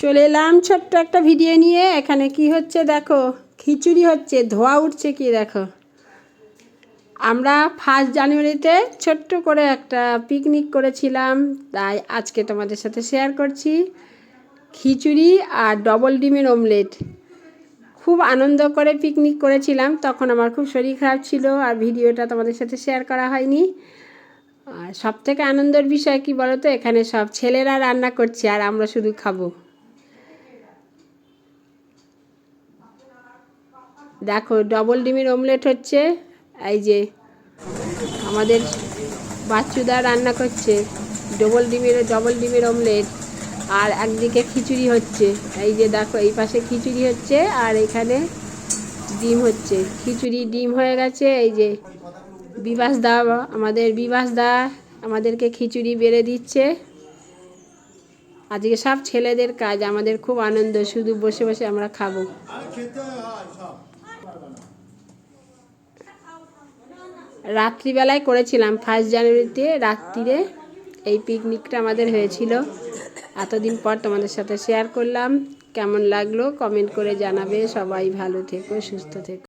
চলে এলাম ছোট্ট একটা ভিডিও নিয়ে। এখানে কি হচ্ছে দেখো, খিচুড়ি হচ্ছে, ধোয়া উঠছে কি দেখো। আমরা 1 জানুয়ারিতে ছোট্ট করে একটা পিকনিক করেছিলাম, তাই আজকে তোমাদের সাথে শেয়ার করছি খিচুড়ি আর ডবল ডিমের অমলেট। খুব আনন্দ করে পিকনিক করেছিলাম, তখন আমার খুব শরীর খারাপ ছিল আর ভিডিওটা তোমাদের সাথে শেয়ার করা হয়নি। আর সবথেকে আনন্দের বিষয় কি বলো তো, এখানে সব ছেলেরা রান্না করছে আর আমরা শুধু খাবো। দেখো ডবল ডিমের অমলেট হচ্ছে, এই যে আমাদের বাচ্চুদা রান্না করছে ডবল ডিমের অমলেট। আর একদিকে খিচুড়ি হচ্ছে, এই যে দেখো এই পাশে খিচুড়ি হচ্ছে আর এখানে ডিম হচ্ছে। খিচুড়ি ডিম হয়ে গেছে। এই যে বিবাস দা আমাদেরকে খিচুড়ি বেড়ে দিচ্ছে। আজকে সব ছেলেদের কাজ, আমাদের খুব আনন্দ, শুধু বসে বসে আমরা খাবো। রাত্রিবেলায় করেছিলাম 1 জানুয়ারিতে রাত্রিরে এই পিকনিকটা আমাদের হয়েছিল। এতদিন পর তোমাদের সাথে শেয়ার করলাম। কেমন লাগলো কমেন্ট করে জানাবে। সবাই ভালো থেকো, সুস্থ থেকো।